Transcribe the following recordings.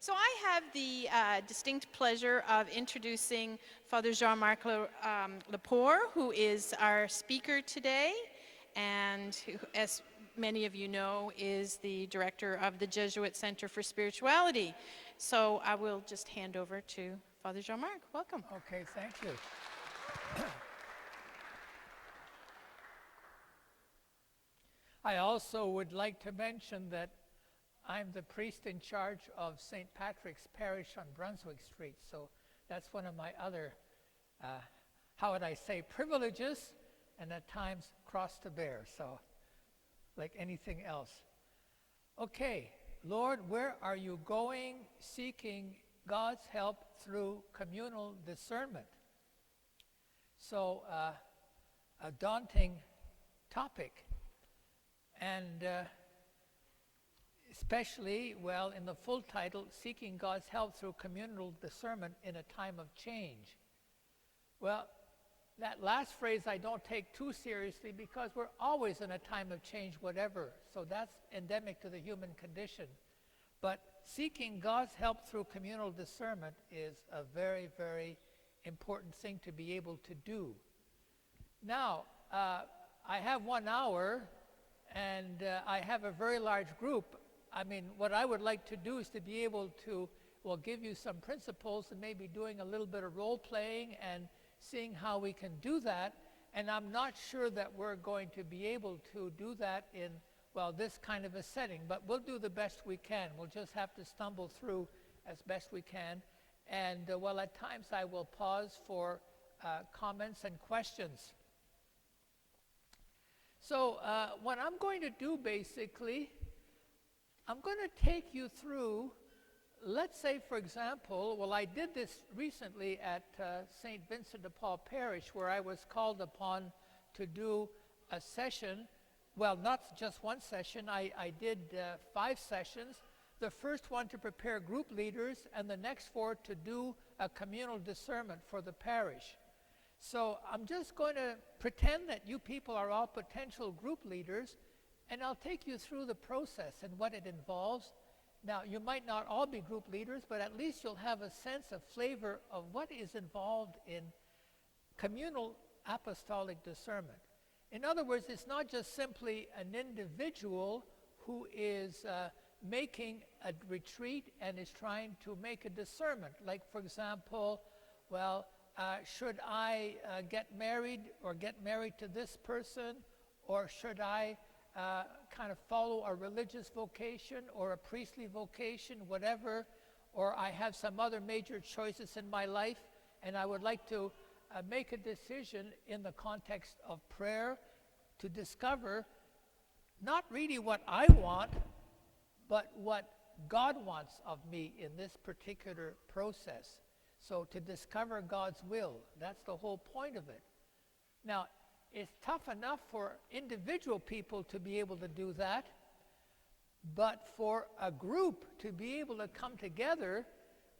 So I have the distinct pleasure of introducing Father Jean-Marc Laporte, who is our speaker today, and who, as many of you know, is the director of the Jesuit Center for Spirituality. So I will just hand over to Father Jean-Marc. Welcome. Okay, thank you. I also would like to mention that I'm the priest in charge of St. Patrick's Parish on Brunswick Street, so that's one of my other, how would I say, privileges, and at times cross to bear, so like anything else. Okay, Lord, where are you going seeking God's help through communal discernment? So, a daunting topic, and especially, well, in the full title, Seeking God's Help Through Communal Discernment in a Time of Change. Well, that last phrase I don't take too seriously because we're always in a time of change, whatever. So that's endemic to the human condition. But seeking God's help through communal discernment is a very, very important thing to be able to do. Now, I have 1 hour, and I have a very large group. I mean, what I would like to do is to be able to, well, give you some principles and maybe doing a little bit of role-playing and seeing how we can do that. And I'm not sure that we're going to be able to do that in, well, this kind of a setting, but we'll do the best we can. We'll just have to stumble through as best we can. And, well, at times I will pause for comments and questions. So what I'm going to do, basically, I'm going to take you through, let's say, for example, well, I did this recently at St. Vincent de Paul Parish, where I was called upon to do a session. Well, not just one session. I did 5 sessions. The first one to prepare group leaders, and the next 4 to do a communal discernment for the parish. So I'm just going to pretend that you people are all potential group leaders, and I'll take you through the process and what it involves. Now, you might not all be group leaders, but at least you'll have a sense of flavor of what is involved in communal apostolic discernment. In other words, it's not just simply an individual who is making a retreat and is trying to make a discernment. Like, for example, well, should I get married to this person, or should I kind of follow a religious vocation or a priestly vocation, whatever, or I have some other major choices in my life, and I would like to make a decision in the context of prayer to discover not really what I want, but what God wants of me in this particular process. So to discover God's will, that's the whole point of it. Now, it's tough enough for individual people to be able to do that, but for a group to be able to come together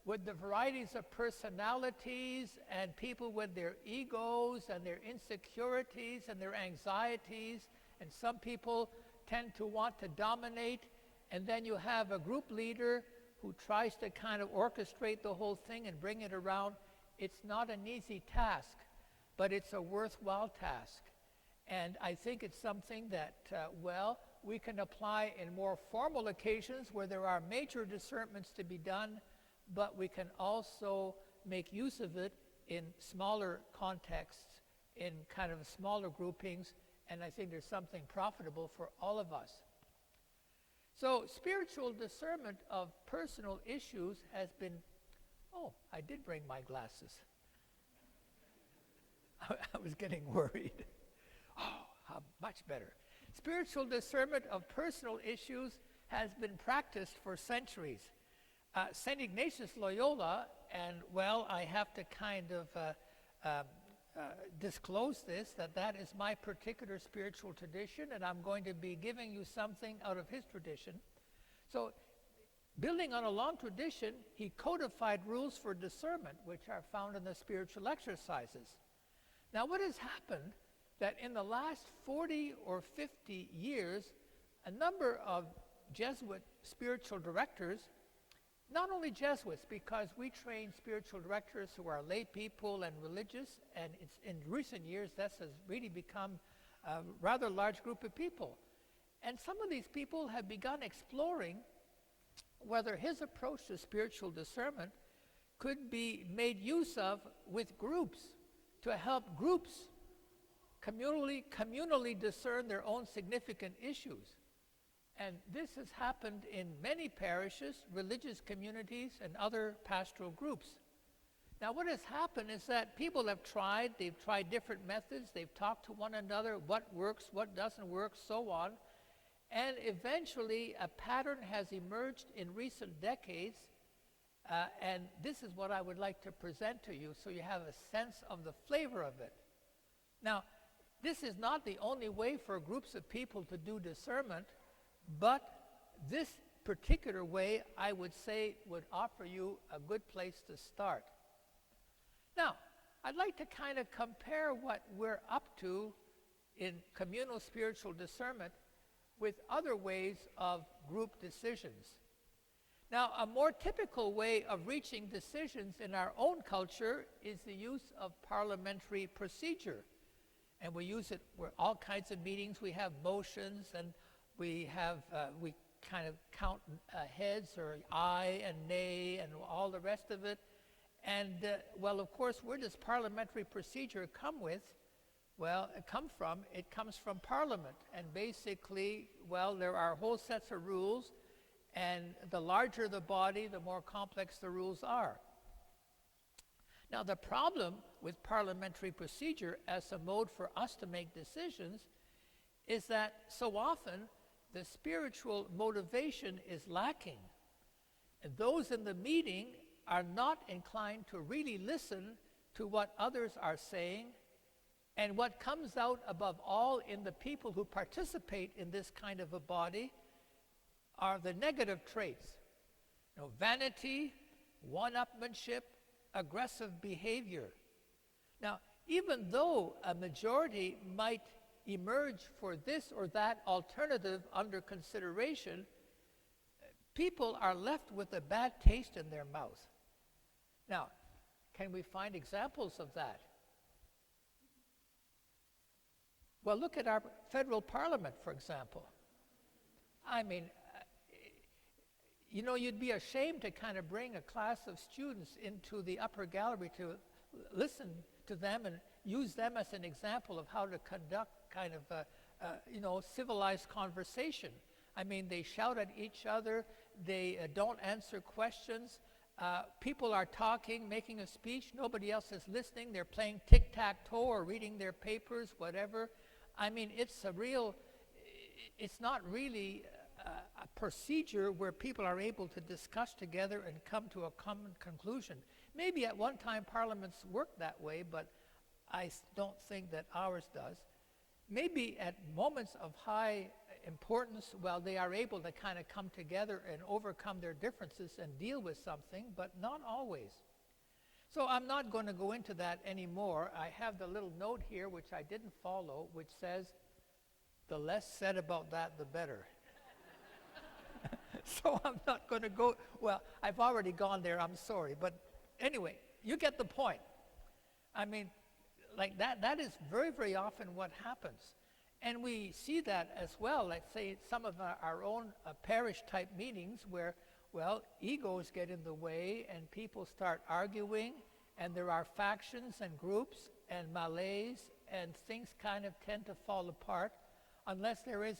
with the varieties of personalities and people with their egos and their insecurities and their anxieties, and some people tend to want to dominate, and then you have a group leader who tries to kind of orchestrate the whole thing and bring it around. It's not an easy task, but it's a worthwhile task. And I think it's something that, well, we can apply in more formal occasions where there are major discernments to be done, but we can also make use of it in smaller contexts, in kind of smaller groupings, and I think there's something profitable for all of us. So spiritual discernment of personal issues has been, oh, I did bring my glasses. I was getting worried. Oh, how much better. Spiritual discernment of personal issues has been practiced for centuries. St. Ignatius Loyola, and well, I have to kind of disclose this, that is my particular spiritual tradition, and I'm going to be giving you something out of his tradition. So, building on a long tradition, he codified rules for discernment, which are found in the spiritual exercises. Now, what has happened that in the last 40 or 50 years, a number of Jesuit spiritual directors Not only Jesuits, because we train spiritual directors who are lay people and religious, and it's in recent years this has really become a rather large group of people. And some of these people have begun exploring whether his approach to spiritual discernment could be made use of with groups to help groups communally discern their own significant issues. And this has happened in many parishes, religious communities, and other pastoral groups. Now, what has happened is that people have tried, they've tried different methods, they've talked to one another, what works, what doesn't work, so on. And eventually, a pattern has emerged in recent decades, and this is what I would like to present to you so you have a sense of the flavor of it. Now, this is not the only way for groups of people to do discernment, but this particular way, I would say, would offer you a good place to start. Now, I'd like to kind of compare what we're up to in communal spiritual discernment with other ways of group decisions. Now, a more typical way of reaching decisions in our own culture is the use of parliamentary procedure. And we use it for all kinds of meetings. We have motions, and we kind of count heads or aye and nay and all the rest of it. And, well, of course, where does parliamentary procedure come from? It comes from Parliament. And basically, well, there are whole sets of rules, and the larger the body, the more complex the rules are. Now, the problem with parliamentary procedure as a mode for us to make decisions is that so often the spiritual motivation is lacking. And those in the meeting are not inclined to really listen to what others are saying. And what comes out above all in the people who participate in this kind of a body are the negative traits. Vanity, one-upmanship, aggressive behavior. Now, even though a majority might emerge for this or that alternative under consideration, people are left with a bad taste in their mouth. Now, can we find examples of that? Well, look at our federal parliament, for example. I mean, you'd be ashamed to kind of bring a class of students into the upper gallery to listen to them and use them as an example of how to conduct kind of civilized conversation. I mean, they shout at each other, they don't answer questions, people are talking, making a speech, nobody else is listening, they're playing tic-tac-toe or reading their papers, whatever. I mean, it's not really a procedure where people are able to discuss together and come to a common conclusion. Maybe at one time parliaments worked that way, but I don't think that ours does. Maybe at moments of high importance, well, they are able to kind of come together and overcome their differences and deal with something, but not always. So I'm not going to go into that anymore. I have the little note here, which I didn't follow, which says, the less said about that, the better. So I'm not going to go, well, I've already gone there, I'm sorry. But anyway, you get the point. I mean, like that is very, very often what happens. And we see that as well, let's say some of our own parish-type meetings where, well, egos get in the way and people start arguing, and there are factions and groups and malaise, and things kind of tend to fall apart unless there is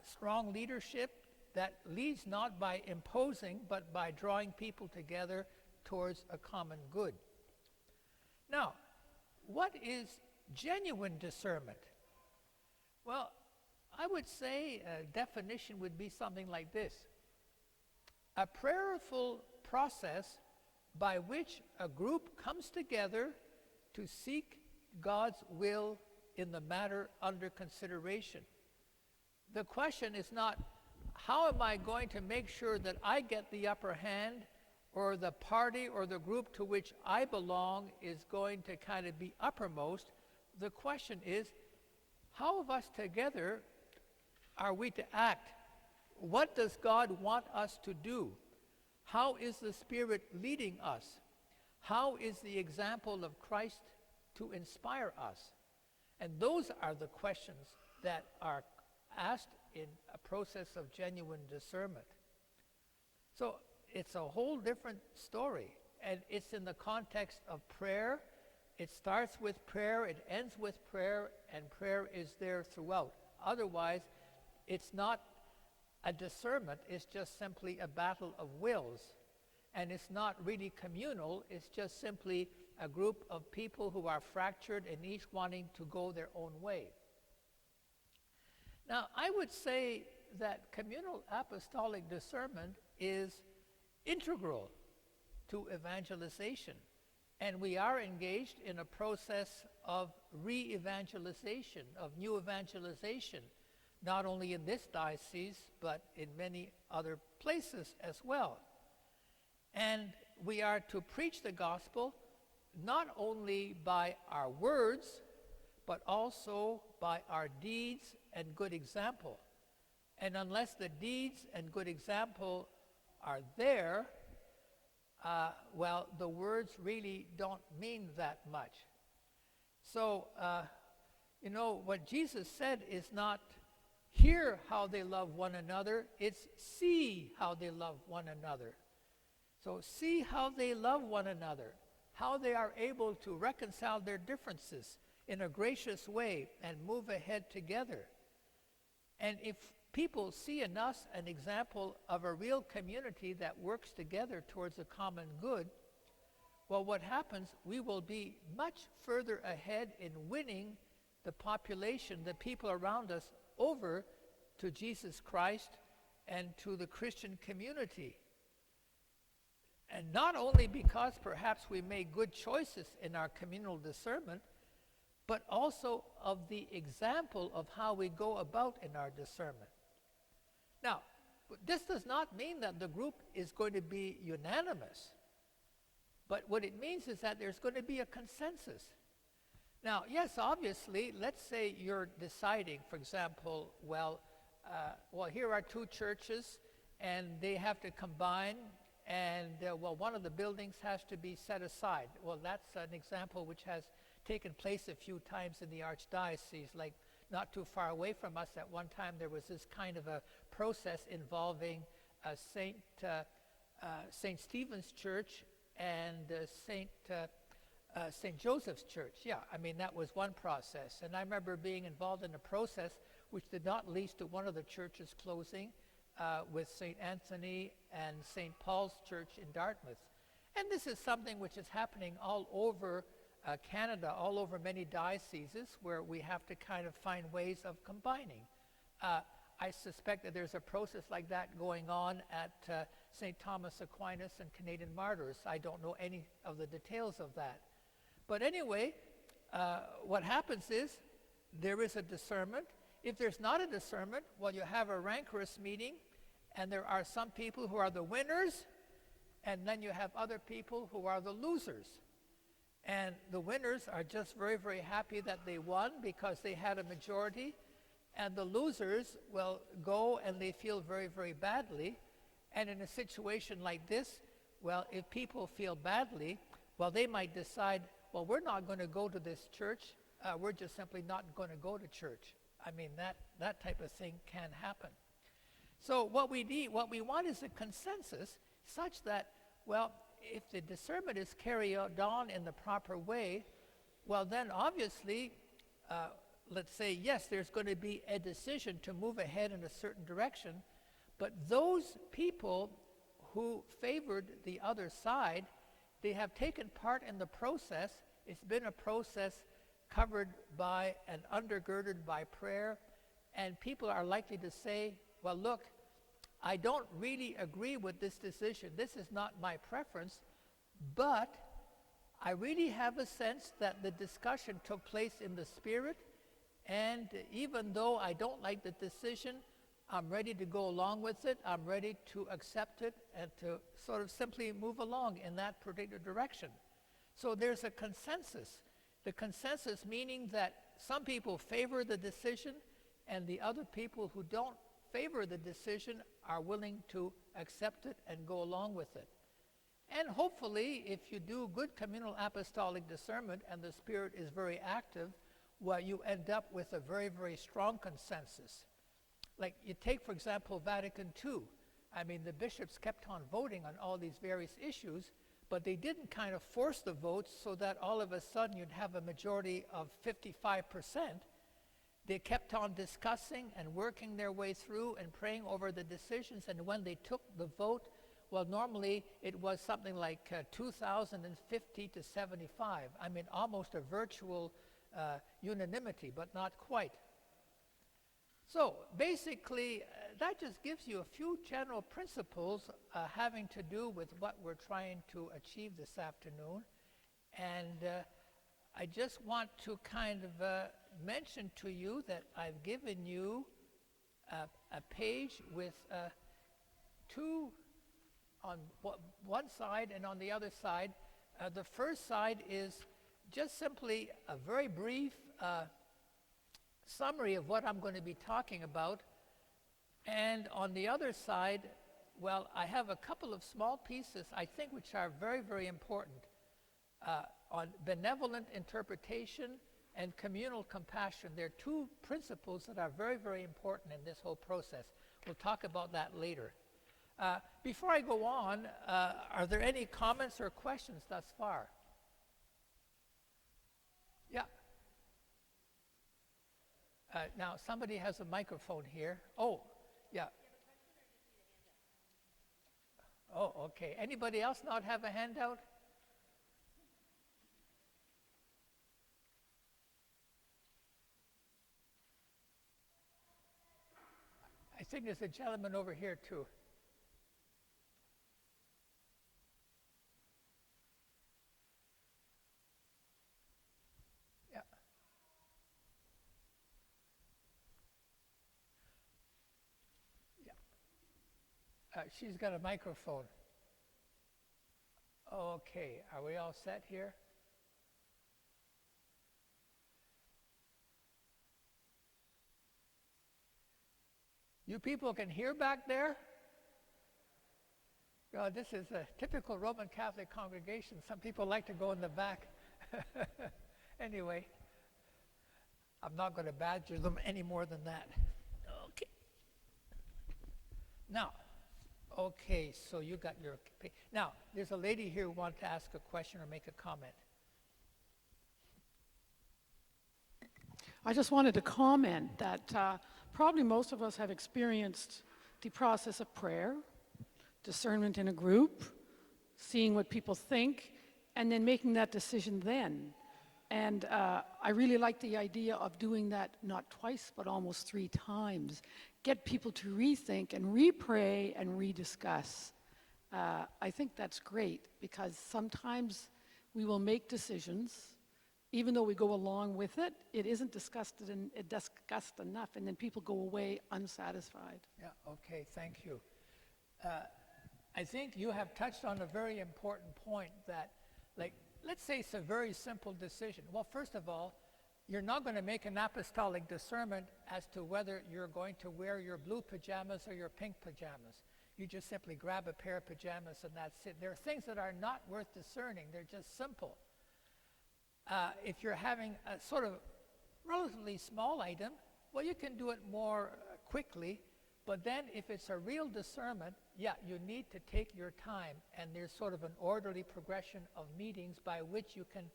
strong leadership that leads not by imposing, but by drawing people together towards a common good. Now, what is genuine discernment? Well, I would say a definition would be something like this: a prayerful process by which a group comes together to seek God's will in the matter under consideration. The question is not, how am I going to make sure that I get the upper hand, or the party or the group to which I belong is going to kind of be uppermost? The question is, how of us together are we to act? What does God want us to do? How is the Spirit leading us? How is the example of Christ to inspire us? And those are the questions that are asked in a process of genuine discernment. So it's a whole different story, and it's in the context of prayer. It starts with prayer, it ends with prayer, and prayer is there throughout. Otherwise, it's not a discernment, it's just simply a battle of wills. And it's not really communal, it's just simply a group of people who are fractured and each wanting to go their own way. Now, I would say that communal apostolic discernment is integral to evangelization. And we are engaged in a process of re-evangelization, of new evangelization, not only in this diocese, but in many other places as well. And we are to preach the gospel not only by our words, but also by our deeds and good example. And unless the deeds and good example are there, well, the words really don't mean that much. So, what Jesus said is not hear how they love one another, it's see how they love one another. So see how they love one another, how they are able to reconcile their differences in a gracious way and move ahead together. And if people see in us an example of a real community that works together towards a common good, well, what happens, we will be much further ahead in winning the population, the people around us, over to Jesus Christ and to the Christian community. And not only because perhaps we made good choices in our communal discernment, but also of the example of how we go about in our discernment. Now, this does not mean that the group is going to be unanimous, but what it means is that there's going to be a consensus. Now, yes, obviously, let's say you're deciding, for example, well, here are two churches, and they have to combine, and, one of the buildings has to be set aside. Well, that's an example which has taken place a few times in the Archdiocese, like not too far away from us. At one time, there was this kind of a process involving St. Stephen's Church and St. Joseph's Church. Yeah, I mean, that was one process. And I remember being involved in a process which did not lead to one of the churches closing with St. Anthony and St. Paul's Church in Dartmouth. And this is something which is happening all over Canada, all over many dioceses, where we have to kind of find ways of combining. I suspect that there's a process like that going on at St. Thomas Aquinas and Canadian Martyrs. I don't know any of the details of that. But anyway, what happens is there is a discernment. If there's not a discernment, well, you have a rancorous meeting, and there are some people who are the winners, and then you have other people who are the losers. And the winners are just very, very happy that they won because they had a majority, and the losers will go and they feel very, very badly. And in a situation like this, well, if people feel badly, well, they might decide, well, we're not going to go to this church. We're just simply not going to go to church. I mean, that type of thing can happen. So what we want is a consensus such that, well, if the discernment is carried on in the proper way, well, then obviously, let's say, yes, there's going to be a decision to move ahead in a certain direction, but those people who favored the other side, they have taken part in the process. It's been a process covered by and undergirded by prayer, and people are likely to say, well, look, I don't really agree with this decision. This is not my preference, but I really have a sense that the discussion took place in the Spirit, and even though I don't like the decision, I'm ready to go along with it. I'm ready to accept it and to sort of simply move along in that particular direction. So there's a consensus. The consensus meaning that some people favor the decision and the other people who don't favor the decision are willing to accept it and go along with it. And hopefully, if you do good communal apostolic discernment and the Spirit is very active, well, you end up with a very, very strong consensus. Like you take, for example, Vatican II. I mean, the bishops kept on voting on all these various issues, but they didn't kind of force the votes so that all of a sudden you'd have a majority of 55%. They kept on discussing and working their way through and praying over the decisions, and when they took the vote, well, normally it was something like 2,050 to 75. I mean, almost a virtual unanimity, but not quite. So basically, that just gives you a few general principles having to do with what we're trying to achieve this afternoon. And I just want to kind of mention to you that I've given you a page with two on one side and on the other side. The first side is just simply a very brief summary of what I'm going to be talking about. And on the other side, well, I have a couple of small pieces, I think, which are very, very important on benevolent interpretation and communal compassion. They're two principles that are very, very important in this whole process. We'll talk about that later. Before I go on, are there any comments or questions thus far? Yeah. Now, somebody has a microphone here. Oh, yeah. Oh, okay. Anybody else not have a handout? I think there's a gentleman over here, too. Yeah. Yeah. She's got a microphone. Okay. Are we all set here? You people can hear back there? God, this is a typical Roman Catholic congregation. Some people like to go in the back. Anyway, I'm not going to badger them any more than that. Okay. Now, okay, so you got your... Now, there's a lady here who wants to ask a question or make a comment. I just wanted to comment that probably most of us have experienced the process of prayer, discernment in a group, seeing what people think, and then making that decision then. And I really like the idea of doing that not twice, but almost 3 times. Get people to rethink and re-pray and rediscuss. I think that's great because sometimes we will make decisions. Even though we go along with it, it isn't discussed enough, and then people go away unsatisfied. Yeah, okay, thank you. I think you have touched on a very important point that, like, let's say it's a very simple decision. Well, first of all, you're not going to make an apostolic discernment as to whether you're going to wear your blue pajamas or your pink pajamas. You just simply grab a pair of pajamas and that's it. There are things that are not worth discerning. They're just simple. If you're having a sort of relatively small item, well, you can do it more quickly. But then if it's a real discernment, yeah, you need to take your time. And there's sort of an orderly progression of meetings by which you can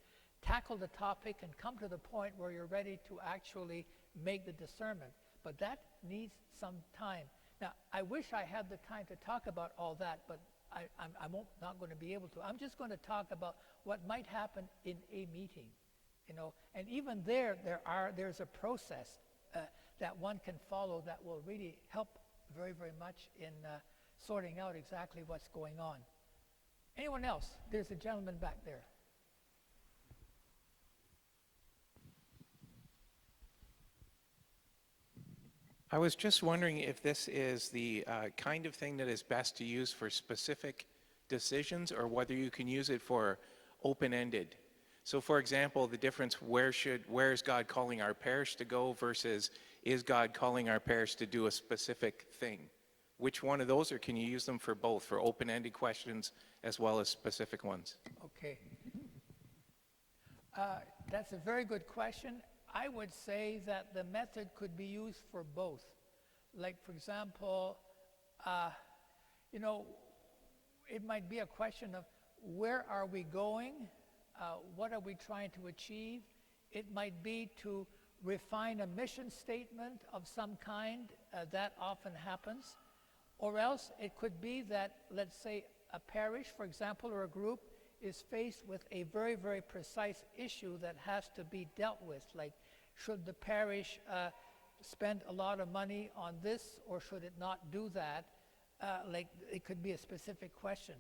tackle the topic and come to the point where you're ready to actually make the discernment. But that needs some time. Now, I wish I had the time to talk about all that, but I'm not going to be able to. I'm just going to talk about what might happen in a meeting, you know. And even there's a process that one can follow that will really help very, very much in sorting out exactly what's going on. Anyone else? There's a gentleman back there. I was just wondering if this is the kind of thing that is best to use for specific decisions or whether you can use it for open-ended. So for example, the difference where is God calling our parish to go versus is God calling our parish to do a specific thing? Which one of those, or can you use them for both, for open-ended questions as well as specific ones? Okay. That's a very good question. I would say that the method could be used for both. Like, for example, you know, it might be a question of where are we going? What are we trying to achieve? It might be to refine a mission statement of some kind. That often happens. Or else it could be that, let's say, a parish, for example, or a group is faced with a very, very precise issue that has to be dealt with. Like, should the parish spend a lot of money on this, or should it not do that? Like, it could be a specific question.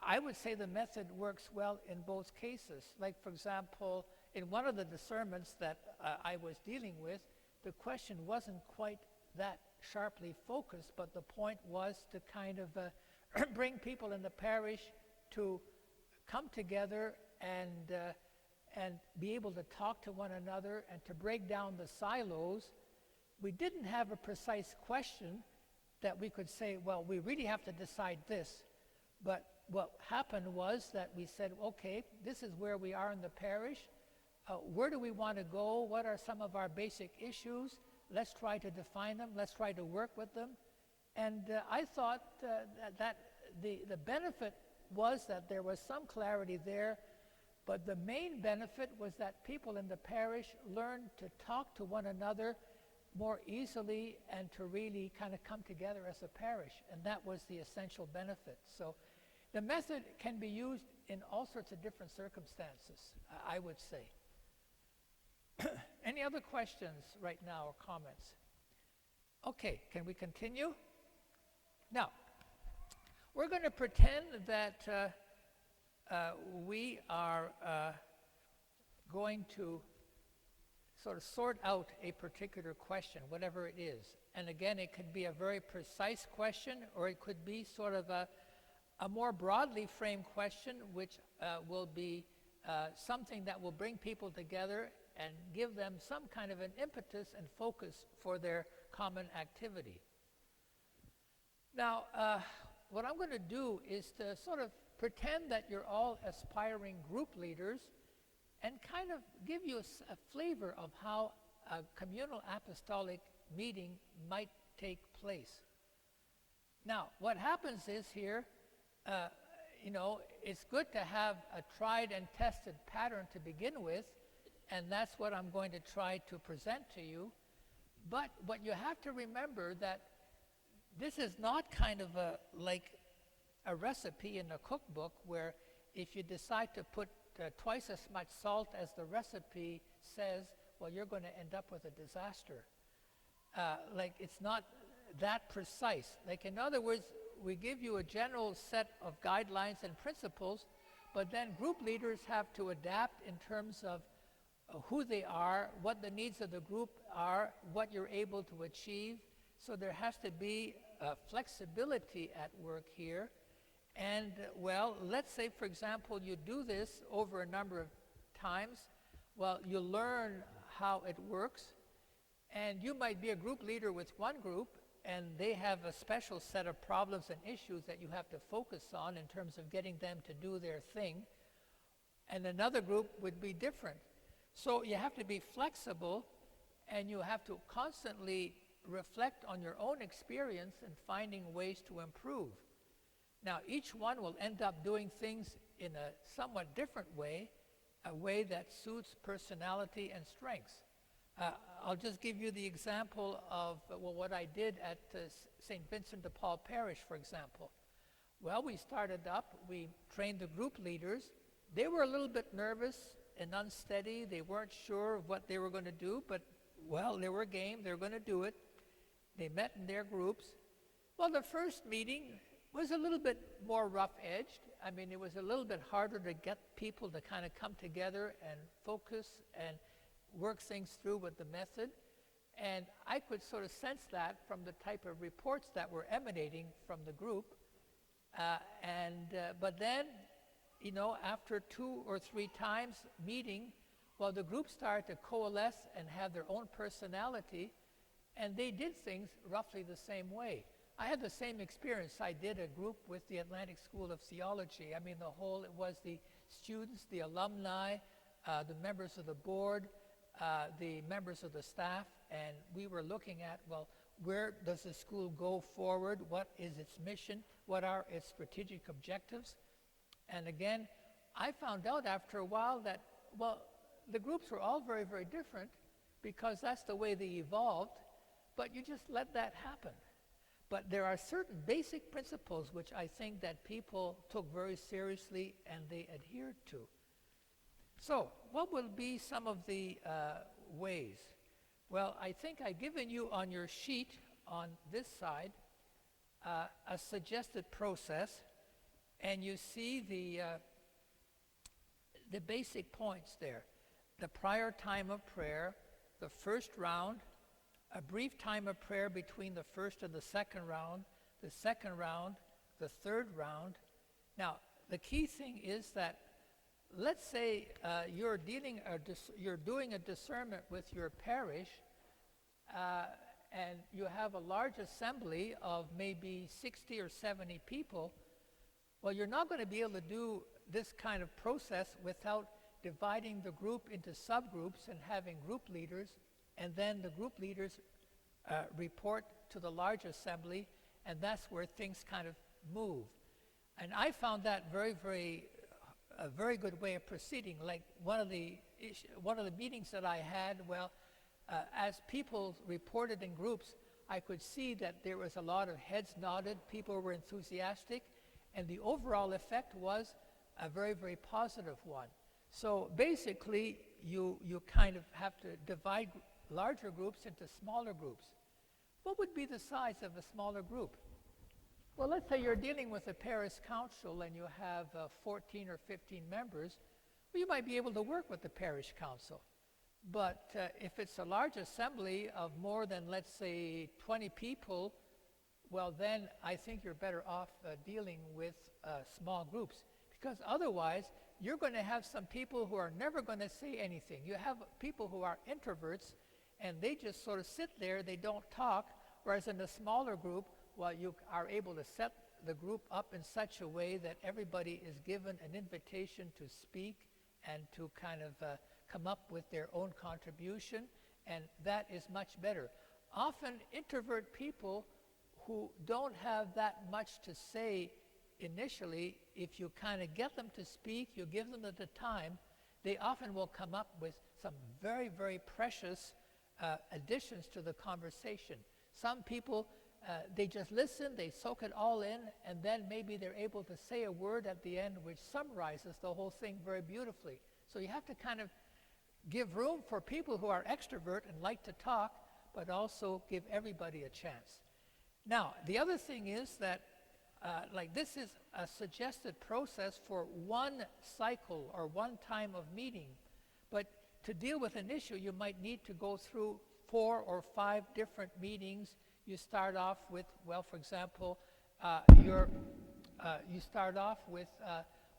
I would say the method works well in both cases. Like, for example, in one of the discernments that I was dealing with, the question wasn't quite that sharply focused, but the point was to kind of bring people in the parish to come together and be able to talk to one another and to break down the silos. We didn't have a precise question that we could say, well, we really have to decide this. But what happened was that we said, okay, this is where we are in the parish. Where do we want to go? What are some of our basic issues? Let's try to define them. Let's try to work with them. And I thought that the benefit was that there was some clarity there, but the main benefit was that people in the parish learned to talk to one another more easily and to really kind of come together as a parish. And that was the essential benefit. So the method can be used in all sorts of different circumstances, I would say. Any other questions right now or comments? Okay, can we continue? Now, we're going to pretend that we are going to sort of sort out a particular question, whatever it is. And again, it could be a very precise question, or it could be sort of a more broadly framed question, which will be something that will bring people together and give them some kind of an impetus and focus for their common activity. Now, what I'm going to do is to sort of pretend that you're all aspiring group leaders and kind of give you a flavor of how a communal apostolic meeting might take place. Now, what happens is here, you know, it's good to have a tried and tested pattern to begin with, and that's what I'm going to try to present to you. But what you have to remember that this is not kind of like a recipe in a cookbook where if you decide to put twice as much salt as the recipe says, well, you're going to end up with a disaster. Like, it's not that precise. Like, in other words, we give you a general set of guidelines and principles, but then group leaders have to adapt in terms of who they are, what the needs of the group are, what you're able to achieve. So there has to be flexibility at work here. And, well, let's say, for example, you do this over a number of times. Well, you learn how it works. And you might be a group leader with one group, and they have a special set of problems and issues that you have to focus on in terms of getting them to do their thing. And another group would be different. So you have to be flexible, and you have to constantly reflect on your own experience and finding ways to improve. Now, each one will end up doing things in a somewhat different way, a way that suits personality and strengths. I'll just give you the example of what I did at St. Vincent de Paul Parish, for example. Well, we started up, we trained the group leaders. They were a little bit nervous and unsteady. They weren't sure of what they were going to do, but, well, they were game. They were going to do it. They met in their groups. Well, the first meeting was a little bit more rough-edged. I mean, it was a little bit harder to get people to kind of come together and focus and work things through with the method. And I could sort of sense that from the type of reports that were emanating from the group. But then, you know, after 2 or 3 times meeting, well, the group started to coalesce and have their own personality. and they did things roughly the same way. I had the same experience. I did a group with the Atlantic School of Theology. I mean, it was the students, the alumni, the members of the board, the members of the staff, and we were looking at, well, where does the school go forward? What is its mission? What are its strategic objectives? And again, I found out after a while that, well, the groups were all very, very different because that's the way they evolved, but you just let that happen. But there are certain basic principles which I think that people took very seriously and they adhered to. So, what will be some of the ways? Well, I think I've given you on your sheet on this side a suggested process, and you see the basic points there. The prior time of prayer, the first round, a brief time of prayer between the first and the second round, the third round. Now, the key thing is that, let's say you're doing a discernment with your parish, and you have a large assembly of maybe 60 or 70 people. Well, you're not going to be able to do this kind of process without dividing the group into subgroups and having group leaders, and then the group leaders report to the large assembly, and that's where things kind of move. And I found that a very good way of proceeding. Like one of the meetings that I had, well, as people reported in groups, I could see that there was a lot of heads nodded, people were enthusiastic, and the overall effect was a very, very positive one. So basically, you kind of have to divide larger groups into smaller groups. What would be the size of a smaller group? Well, let's say you're dealing with a parish council and you have 14 or 15 members. Well, you might be able to work with the parish council. But if it's a large assembly of more than, let's say, 20 people, well, then I think you're better off dealing with small groups. Because otherwise, you're going to have some people who are never going to say anything. You have people who are introverts, and they just sort of sit there, they don't talk, whereas in a smaller group, well, you are able to set the group up in such a way that everybody is given an invitation to speak and to kind of come up with their own contribution, and that is much better. Often introvert people who don't have that much to say initially, if you kind of get them to speak, you give them the time, they often will come up with some very, very precious additions to the conversation. Some people, they just listen, they soak it all in, and then maybe they're able to say a word at the end which summarizes the whole thing very beautifully. So you have to kind of give room for people who are extrovert and like to talk, but also give everybody a chance. Now, the other thing is that like this is a suggested process for one cycle or one time of meeting, but to deal with an issue, you might need to go through 4 or 5 different meetings. You start off with, well, for example, you start off with,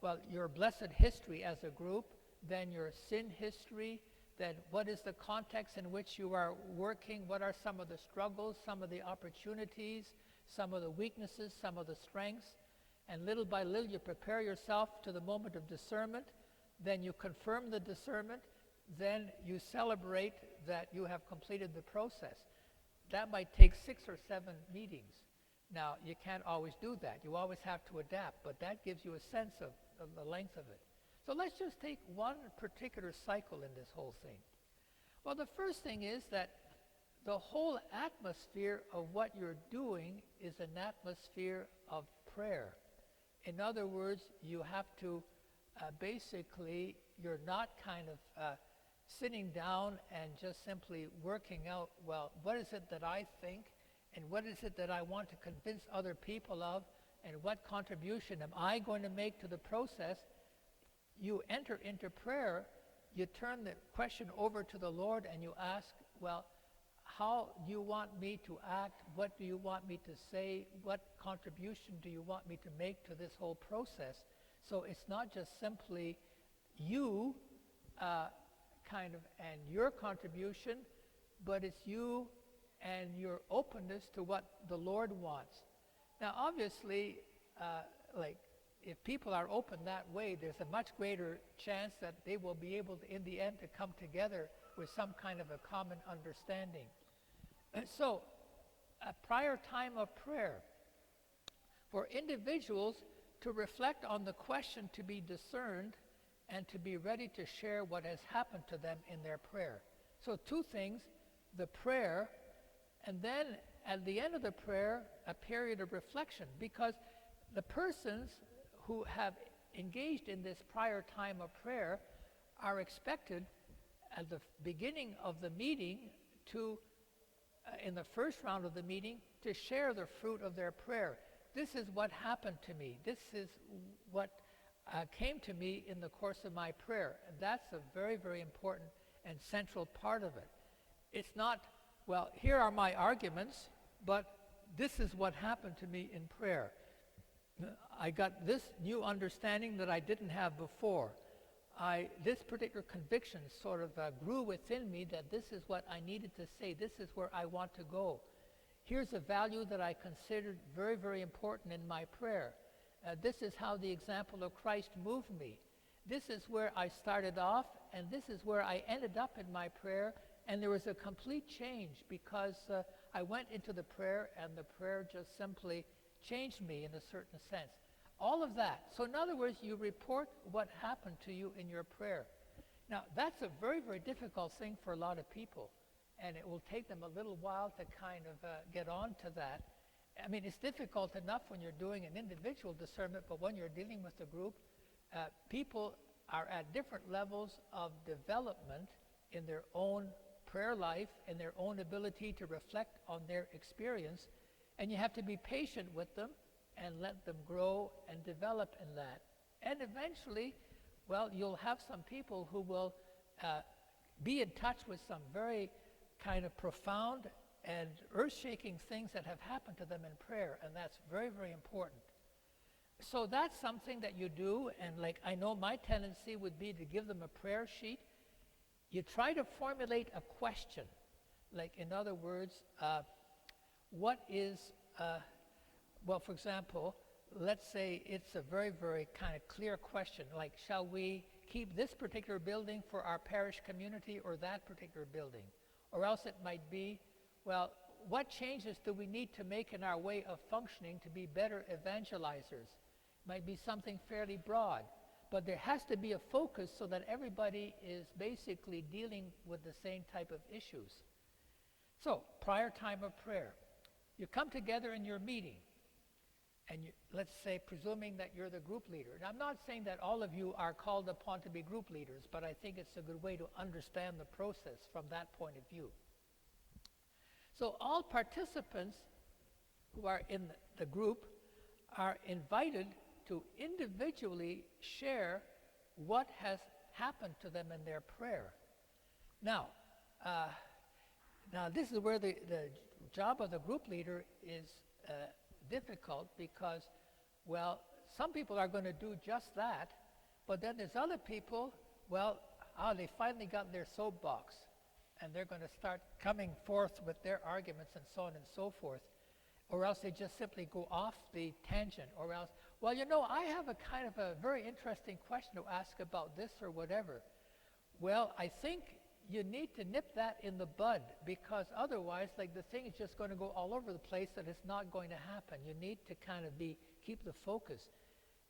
well, your blessed history as a group, then your sin history, then what is the context in which you are working, what are some of the struggles, some of the opportunities, some of the weaknesses, some of the strengths, and little by little you prepare yourself to the moment of discernment, then you confirm the discernment, then you celebrate that you have completed the process. That might take 6 or 7 meetings. Now, you can't always do that. You always have to adapt, but that gives you a sense of the length of it. So let's just take one particular cycle in this whole thing. Well, the first thing is that the whole atmosphere of what you're doing is an atmosphere of prayer. In other words, you have to basically, you're not kind of sitting down and just simply working out, well, what is it that I think, and what is it that I want to convince other people of, and what contribution am I going to make to the process? You enter into prayer, you turn the question over to the Lord, and you ask, well, how do you want me to act? What do you want me to say? What contribution do you want me to make to this whole process? So it's not just simply you kind of and your contribution, but it's you and your openness to what the Lord wants. Now, obviously, like if people are open that way, there's a much greater chance that they will be able to, in the end, to come together with some kind of a common understanding. And so, a prior time of prayer for individuals to reflect on the question to be discerned and to be ready to share what has happened to them in their prayer. So two things, the prayer, and then at the end of the prayer, a period of reflection, because the persons who have engaged in this prior time of prayer are expected at the beginning of the meeting to, in the first round of the meeting, to share the fruit of their prayer. This is what happened to me. This is what came to me in the course of my prayer. And that's a very, very important and central part of it. It's not, well, here are my arguments, but this is what happened to me in prayer. I got this new understanding that I didn't have before. This particular conviction sort of grew within me that this is what I needed to say. This is where I want to go. Here's a value that I considered very, very important in my prayer. This is how the example of Christ moved me. This is where I started off, and this is where I ended up in my prayer, and there was a complete change because I went into the prayer, and the prayer just simply changed me in a certain sense. All of that. So in other words, you report what happened to you in your prayer. Now, that's a very, very difficult thing for a lot of people, and it will take them a little while to kind of get on to that. I mean, it's difficult enough when you're doing an individual discernment, but when you're dealing with a group, people are at different levels of development in their own prayer life and their own ability to reflect on their experience, and you have to be patient with them and let them grow and develop in that. And eventually, well, you'll have some people who will be in touch with some very kind of profound and earth-shaking things that have happened to them in prayer, and that's very, very important. So that's something that you do, and like I know my tendency would be to give them a prayer sheet. You try to formulate a question, like in other words, what is, well, for example, let's say it's a very, very kind of clear question, like shall we keep this particular building for our parish community or that particular building? Or else it might be, well, what changes do we need to make in our way of functioning to be better evangelizers? It might be something fairly broad, but there has to be a focus so that everybody is basically dealing with the same type of issues. So, prior time of prayer. You come together in your meeting, and let's say, presuming that you're the group leader. And I'm not saying that all of you are called upon to be group leaders, but I think it's a good way to understand the process from that point of view. So all participants who are in the group are invited to individually share what has happened to them in their prayer. Now this is where the job of the group leader is difficult because, well, some people are going to do just that, but then there's other people, well, they finally got their soapbox, and they're going to start coming forth with their arguments and so on and so forth, or else they just simply go off the tangent, or else, well, you know, I have a kind of a very interesting question to ask about this or whatever. Well, I think you need to nip that in the bud, because otherwise, like, the thing is just going to go all over the place and it's not going to happen. You need to kind of keep the focus.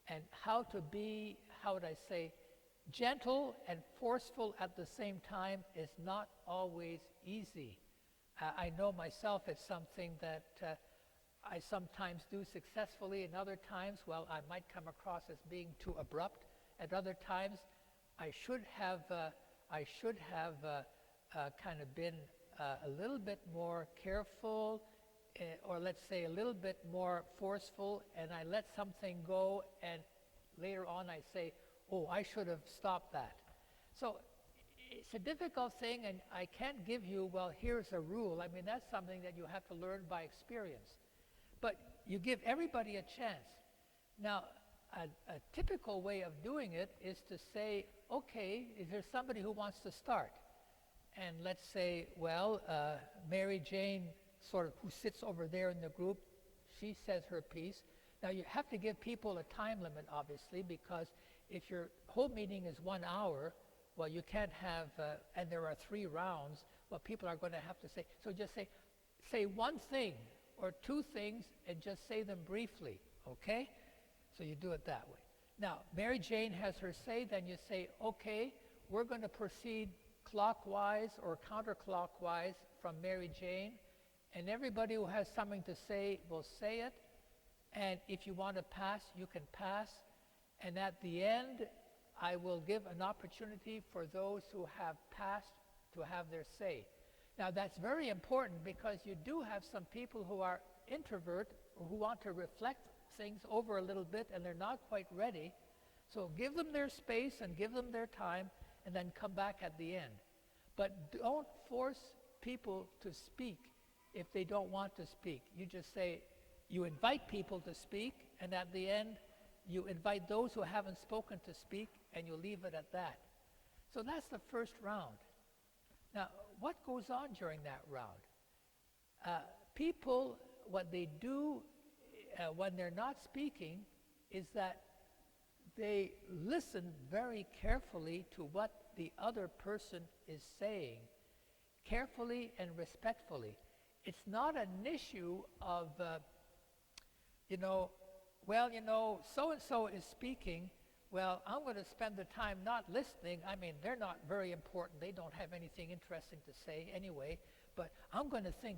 And how to be, how would I say, gentle and forceful at the same time is not always easy. I know myself it's something that I sometimes do successfully, and other times, well, I might come across as being too abrupt. At other times, I should have kind of been a little bit more careful, or let's say a little bit more forceful, and I let something go, and later on I say, oh, I should have stopped that. So it's a difficult thing, and I can't give you, well, here's a rule. I mean, that's something that you have to learn by experience. But you give everybody a chance. Now, a typical way of doing it is to say, okay, is there somebody who wants to start? and let's say, well, Mary Jane, sort of who sits over there in the group, she says her piece. Now you have to give people a time limit, obviously, because if your whole meeting is 1 hour, well, you can't have, and there are 3 rounds, well, people are going to have to say, so just say one thing or 2 things and just say them briefly, okay? So you do it that way. Now, Mary Jane has her say, then you say, okay, we're going to proceed clockwise or counterclockwise from Mary Jane, and everybody who has something to say will say it, and if you want to pass, you can pass, and at the end, I will give an opportunity for those who have passed to have their say. Now, that's very important because you do have some people who are introvert or who want to reflect things over a little bit and they're not quite ready. So give them their space and give them their time and then come back at the end. But don't force people to speak if they don't want to speak. You just say, you invite people to speak, and at the end, you invite those who haven't spoken to speak, and you leave it at that. So that's the first round. Now, what goes on during that round? People, what they do when they're not speaking is that they listen very carefully to what the other person is saying, carefully and respectfully. It's not an issue of, so-and-so is speaking. Well, I'm going to spend the time not listening. I mean, they're not very important. They don't have anything interesting to say anyway. But I'm going to think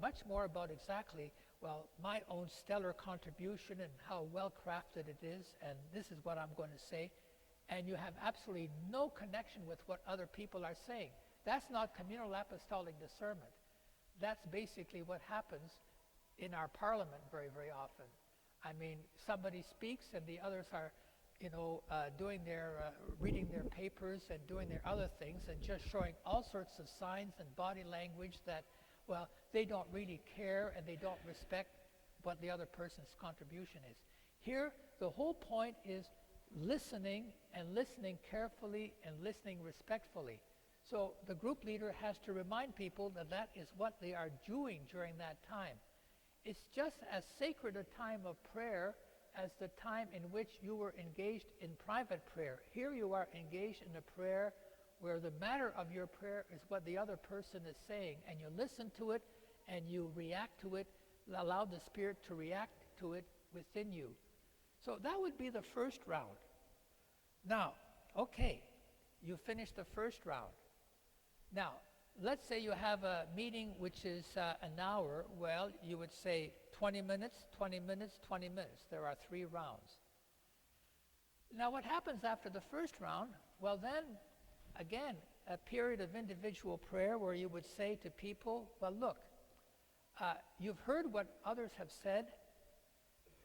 much more about exactly, well, my own stellar contribution and how well crafted it is, and this is what I'm going to say. And you have absolutely no connection with what other people are saying. That's not communal apostolic discernment. That's basically what happens in our parliament very, very often. I mean, somebody speaks and the others are doing reading their papers and doing their other things and just showing all sorts of signs and body language that, well, they don't really care and they don't respect what the other person's contribution is. Here, the whole point is listening and listening carefully and listening respectfully. So the group leader has to remind people that that is what they are doing during that time. It's just as sacred a time of prayer as the time in which you were engaged in private prayer. Here you are engaged in a prayer where the matter of your prayer is what the other person is saying, and you listen to it and you react to it, allow the Spirit to react to it within you. So that would be the first round. Now, okay, you finished the first round. Now, let's say you have a meeting which is an hour. Well, you would say 20 minutes, 20 minutes, 20 minutes. There are 3 rounds. Now, what happens after the first round? Well, then, again, a period of individual prayer where you would say to people, well, look, you've heard what others have said.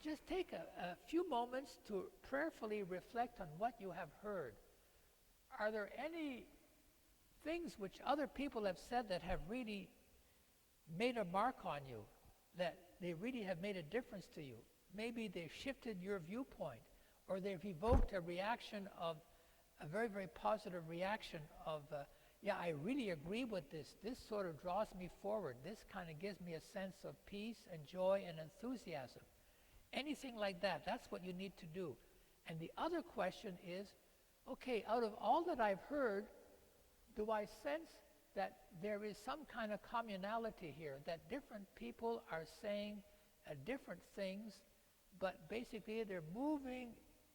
Just take a few moments to prayerfully reflect on what you have heard. Are there any things which other people have said that have really made a mark on you, that they really have made a difference to you? Maybe they've shifted your viewpoint, or they've evoked a reaction of, a very, very positive reaction of, yeah, I really agree with this. This sort of draws me forward. This kind of gives me a sense of peace and joy and enthusiasm. Anything like that, that's what you need to do. And the other question is, okay, out of all that I've heard, do I sense that there is some kind of communality here, that different people are saying different things, but basically they're moving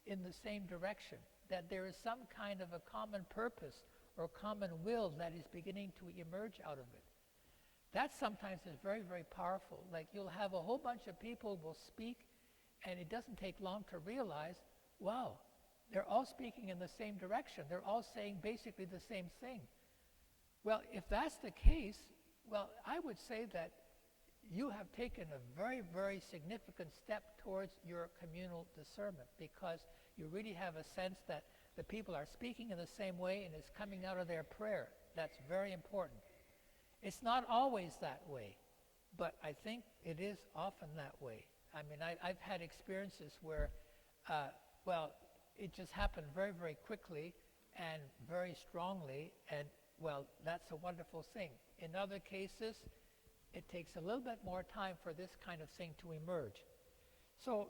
in the same direction, that there is some kind of a common purpose or common will that is beginning to emerge out of it. That sometimes is very, very powerful. Like you'll have a whole bunch of people will speak, and it doesn't take long to realize, wow, they're all speaking in the same direction. They're all saying basically the same thing. Well, if that's the case, well, I would say that you have taken a very, very significant step towards your communal discernment, because you really have a sense that the people are speaking in the same way and it's coming out of their prayer. That's very important. It's not always that way, but I think it is often that way. I mean, I've had experiences where, well, it just happened very, very quickly and very strongly, and well, that's a wonderful thing. In other cases, it takes a little bit more time for this kind of thing to emerge. So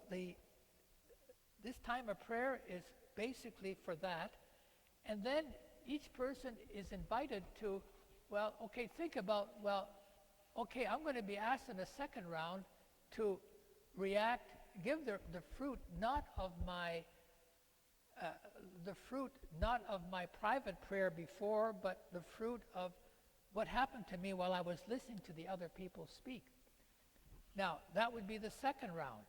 this time of prayer is basically for that. And then each person is invited to, well, okay, think about, well, okay, I'm going to be asked in the second round to react, give the fruit not of my private prayer before, but the fruit of what happened to me while I was listening to the other people speak. Now, that would be the second round.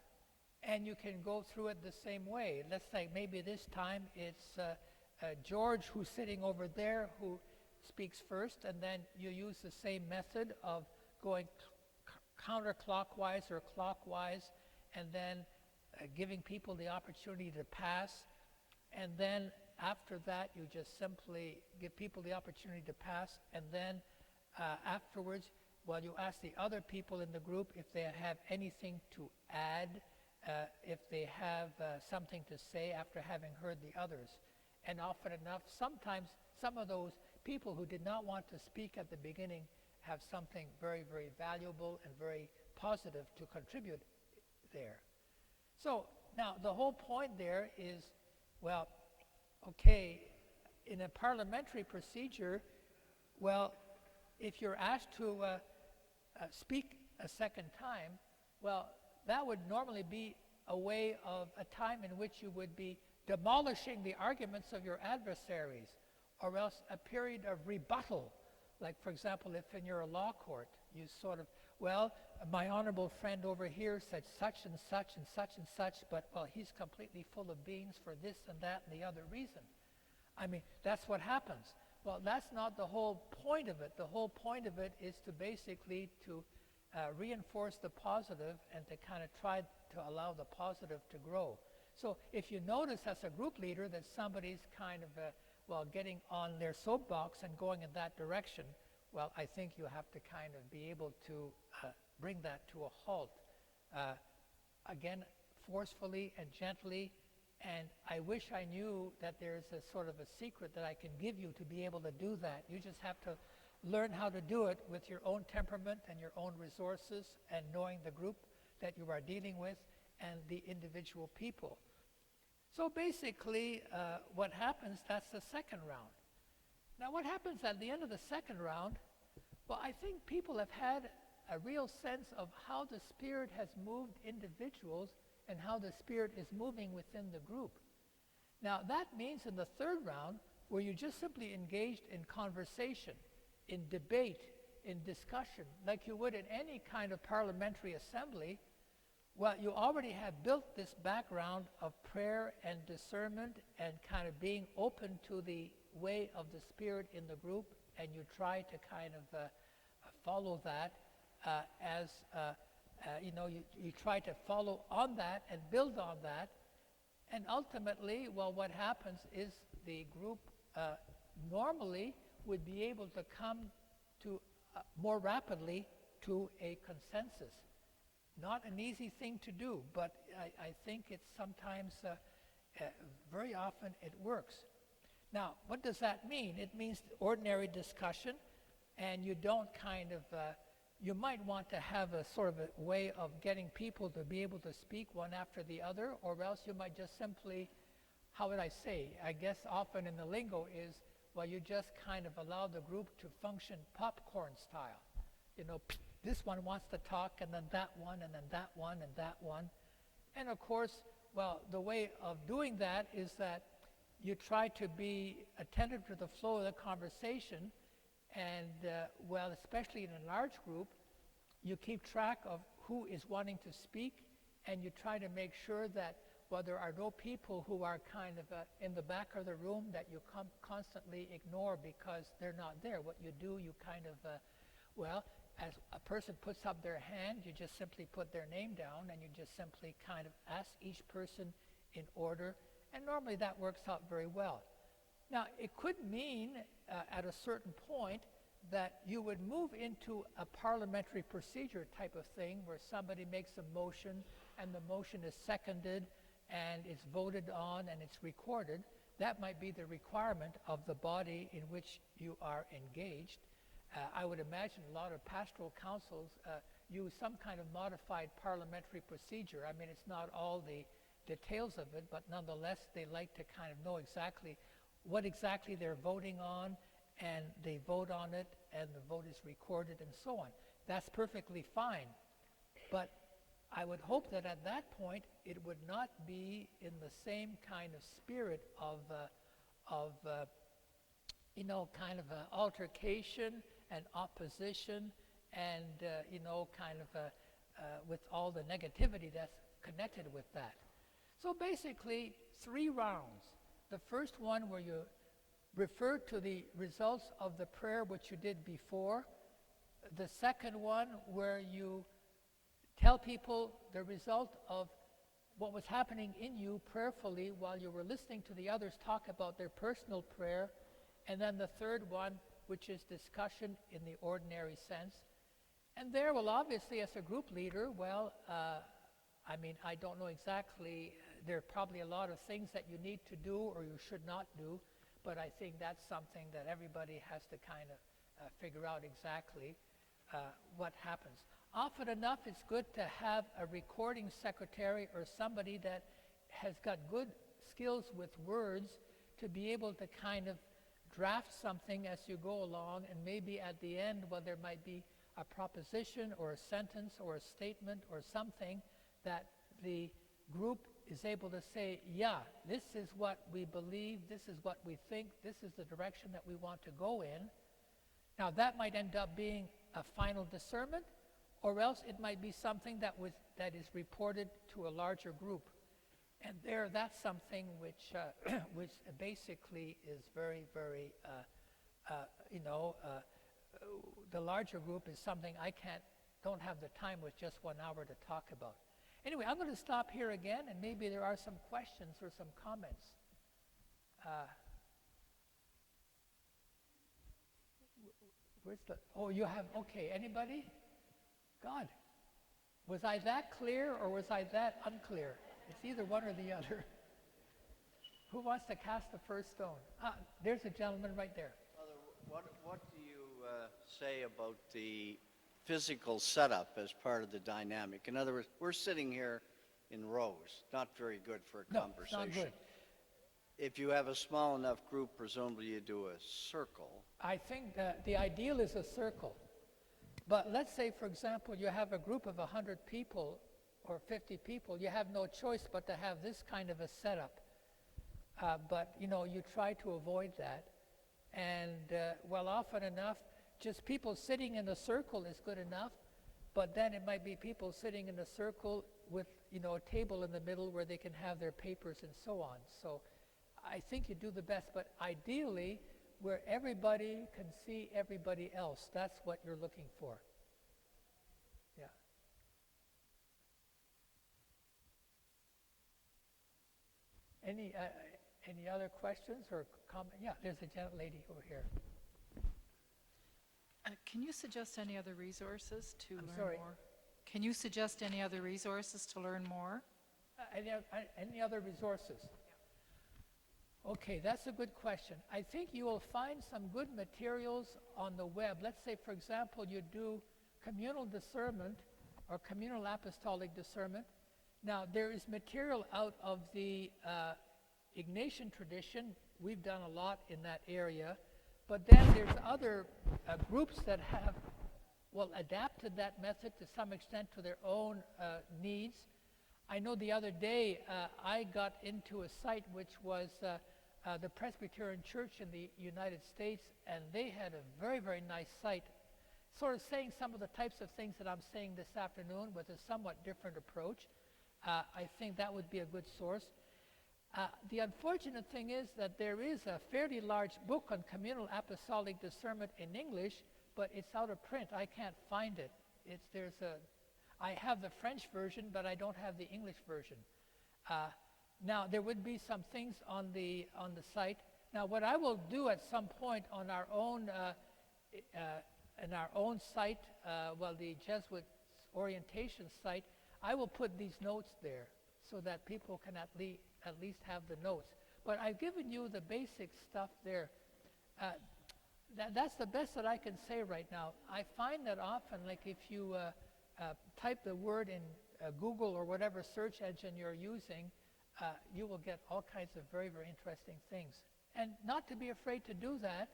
And you can go through it the same way. Let's say maybe this time it's George who's sitting over there who speaks first, and then you use the same method of going counterclockwise or clockwise, and then giving people the opportunity to pass. And then after that, you just simply give people the opportunity to pass, and then afterwards, well, you ask the other people in the group if they have anything to add, if they have something to say after having heard the others. And often enough, sometimes some of those people who did not want to speak at the beginning have something very, very valuable and very positive to contribute there. So now the whole point there is, well, okay, in a parliamentary procedure, well, if you're asked to speak a second time, well, that would normally be a way of a time in which you would be demolishing the arguments of your adversaries, or else a period of rebuttal. Like, for example, if in your law court, you sort of, well, my honorable friend over here said such and such and such and such, but, well, he's completely full of beans for this and that and the other reason. I mean, that's what happens. Well, that's not the whole point of it. The whole point of it is to basically to reinforce the positive and to kind of try to allow the positive to grow. So if you notice as a group leader that somebody's kind of, well, getting on their soapbox and going in that direction, well, I think you have to kind of be able to bring that to a halt. Again, forcefully and gently. And I wish I knew that there's a sort of a secret that I can give you to be able to do that. You just have to learn how to do it with your own temperament and your own resources and knowing the group that you are dealing with and the individual people. So basically, what happens, that's the second round. Now, what happens at the end of the second round? Well, I think people have had a real sense of how the Spirit has moved individuals and how the Spirit is moving within the group. Now, that means in the third round, where you just simply engaged in conversation, in debate, in discussion, like you would in any kind of parliamentary assembly, well, you already have built this background of prayer and discernment and kind of being open to the way of the Spirit in the group, and you try to kind of follow that you try to follow on that and build on that. And ultimately, well, what happens is the group normally would be able to come to more rapidly to a consensus. Not an easy thing to do, but I think it's sometimes, very often it works. Now, what does that mean? It means ordinary discussion, and you don't kind of, you might want to have a sort of a way of getting people to be able to speak one after the other, or else you might just simply, how would I say, I guess often in the lingo is, well, you just kind of allow the group to function popcorn style. You know, this one wants to talk, and then that one, and then that one, and that one. And of course, well, the way of doing that is that you try to be attentive to the flow of the conversation, and, well, especially in a large group, you keep track of who is wanting to speak, and you try to make sure that, well, there are no people who are kind of in the back of the room that you constantly ignore because they're not there. What you do, you kind of, well, as a person puts up their hand, you just simply put their name down, and you just simply kind of ask each person in order, and normally that works out very well. Now, it could mean at a certain point that you would move into a parliamentary procedure type of thing where somebody makes a motion and the motion is seconded and it's voted on and it's recorded. that might be the requirement of the body in which you are engaged. I would imagine a lot of pastoral councils use some kind of modified parliamentary procedure. I mean, it's not all the details of it, but nonetheless, they like to kind of know exactly what exactly they're voting on, and they vote on it, and the vote is recorded, and so on. That's perfectly fine. But I would hope that at that point, it would not be in the same kind of spirit of kind of altercation and opposition, and kind of with all the negativity that's connected with that. So basically, 3 rounds. The first one where you refer to the results of the prayer which you did before. The second one where you tell people the result of what was happening in you prayerfully while you were listening to the others talk about their personal prayer. And then the third one, which is discussion in the ordinary sense. And there, well, obviously, as a group leader, I mean, I don't know exactly, there are probably a lot of things that you need to do or you should not do, but I think that's something that everybody has to kind of figure out exactly what happens. Often enough, it's good to have a recording secretary or somebody that has got good skills with words to be able to kind of draft something as you go along, and maybe at the end, well, there might be a proposition or a sentence or a statement or something that the group is able to say, yeah, this is what we believe, this is what we think, this is the direction that we want to go in. Now, that might end up being a final discernment, or else it might be something that is reported to a larger group. And there, that's something which basically is very, very, the larger group is something don't have the time with just 1 hour to talk about. Anyway, I'm going to stop here again, and maybe there are some questions or some comments. You have, okay, anybody? God, was I that clear or was I that unclear? It's either one or the other. Who wants to cast the first stone? There's a gentleman right there. Father, what do you say about the physical setup as part of the dynamic? In other words, we're sitting here in rows, not very good for a conversation. No, it's not good. If you have a small enough group, presumably you do a circle. I think that the ideal is a circle. But let's say, for example, you have a group of 100 people or 50 people. You have no choice but to have this kind of a setup. But, you try to avoid that. And, often enough, just people sitting in a circle is good enough. But then it might be people sitting in a circle with, a table in the middle where they can have their papers and so on. So I think you do the best. But ideally, where everybody can see everybody else. That's what you're looking for. Yeah. Any other questions or comments? Yeah, there's a gentle lady over here. Can you suggest any other resources to learn sorry? more? Can you suggest any other resources to learn more? Any other resources? Okay, that's a good question. I think you will find some good materials on the web. Let's say, for example, you do communal discernment or communal apostolic discernment. Now, there is material out of the Ignatian tradition. We've done a lot in that area. But then there's other groups that have, adapted that method to some extent to their own needs. I know the other day I got into a site which was the Presbyterian Church in the United States, and they had a very, very nice site, sort of saying some of the types of things that I'm saying this afternoon with a somewhat different approach. I think that would be a good source. The unfortunate thing is that there is a fairly large book on communal apostolic discernment in English, but it's out of print. I can't find it. I have the French version, but I don't have the English version. Now, there would be some things on the site. Now, what I will do at some point on our own site, the Jesuit orientation site, I will put these notes there so that people can at least have the notes. but I've given you the basic stuff there. That's the best that I can say right now. I find that often, like if you type the word in Google or whatever search engine you're using, you will get all kinds of very, very interesting things. And not to be afraid to do that.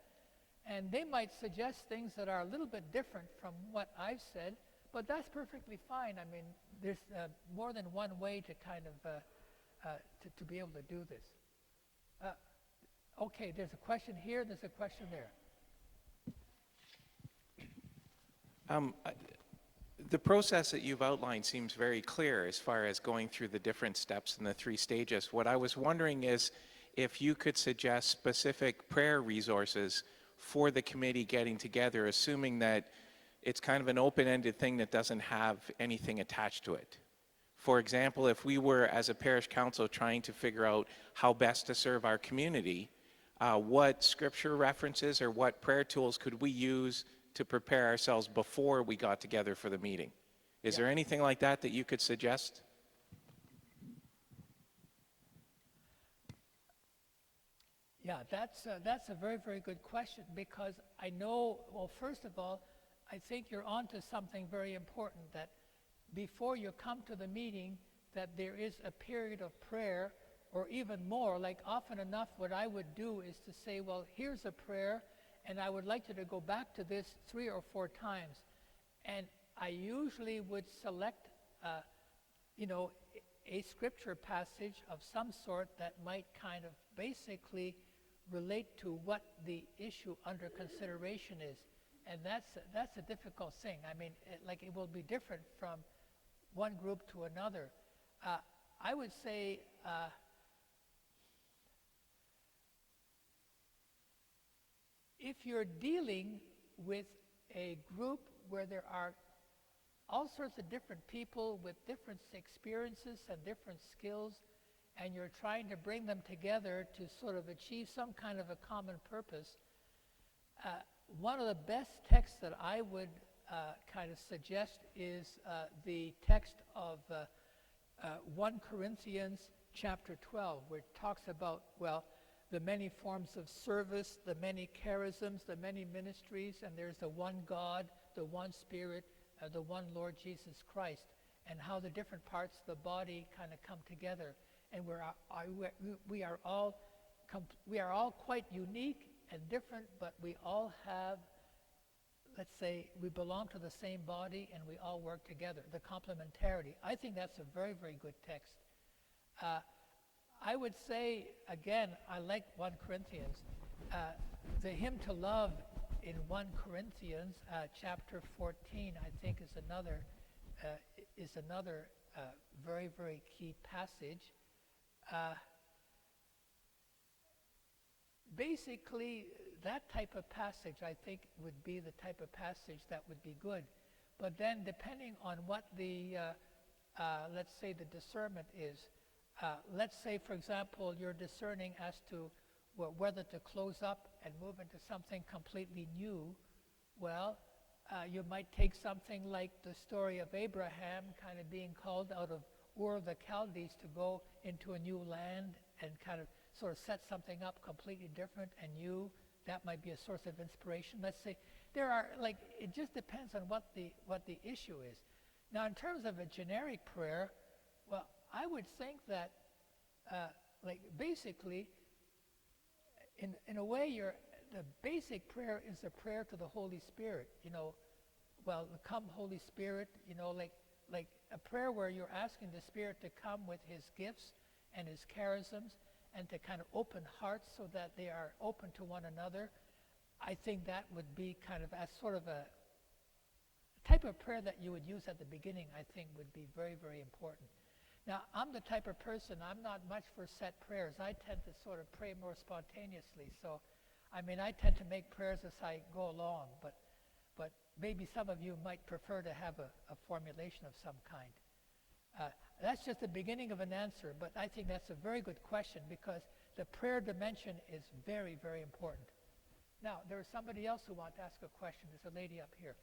And they might suggest things that are a little bit different from what I've said, but that's perfectly fine. I mean, there's more than one way to kind of to be able to do this. Okay, there's a question here, there's a question there. The process that you've outlined seems very clear as far as going through the different steps in the 3 stages. What I was wondering is if you could suggest specific prayer resources for the committee getting together, assuming that it's kind of an open-ended thing that doesn't have anything attached to it. For example, if we were, as a parish council, trying to figure out how best to serve our community, what scripture references or what prayer tools could we use to prepare ourselves before we got together for the meeting? Is there anything like that that you could suggest? Yeah, that's a very, very good question, because I know, well, first of all, I think you're onto something very important, that before you come to the meeting, that there is a period of prayer, or even more. Like often enough, what I would do is to say, well, here's a prayer, and I would like you to go back to this 3 or 4 times. And I usually would select, a scripture passage of some sort that might kind of basically relate to what the issue under consideration is. And that's a difficult thing. I mean, it will be different from one group to another. I would say if you're dealing with a group where there are all sorts of different people with different experiences and different skills, and you're trying to bring them together to sort of achieve some kind of a common purpose, one of the best texts that I would kind of suggest is the text of 1 Corinthians chapter 12, where it talks about, well, the many forms of service, the many charisms, the many ministries, and there's the one God, the one Spirit, the one Lord Jesus Christ, and how the different parts of the body kind of come together. And we are all quite unique and different, but we all have, let's say, we belong to the same body, and we all work together. The complementarity. I think that's a very, very good text. I would say, again, I like 1 Corinthians. The hymn to love in 1 Corinthians chapter 14, I think, is another very, very key passage. Basically, that type of passage, I think, would be the type of passage that would be good. But then, depending on what the, let's say, the discernment is, let's say, for example, you're discerning as to whether to close up and move into something completely new. Well, you might take something like the story of Abraham kind of being called out of Ur of the Chaldees to go into a new land and kind of sort of set something up completely different and new. That might be a source of inspiration. Let's say there are, it just depends on what the issue is. Now, in terms of a generic prayer, well, I would think that, basically, in a way, the basic prayer is a prayer to the Holy Spirit. Well, come Holy Spirit. Like a prayer where you're asking the Spirit to come with His gifts and His charisms, and to kind of open hearts so that they are open to one another. I think that would be kind of as sort of a type of prayer that you would use at the beginning. I think would be very, very important. Now, I'm the type of person, I'm not much for set prayers. I tend to sort of pray more spontaneously. So, I mean, I tend to make prayers as I go along, but maybe some of you might prefer to have a formulation of some kind. That's just the beginning of an answer, but I think that's a very good question, because the prayer dimension is very, very important. Now, there's somebody else who wants to ask a question. There's a lady up here.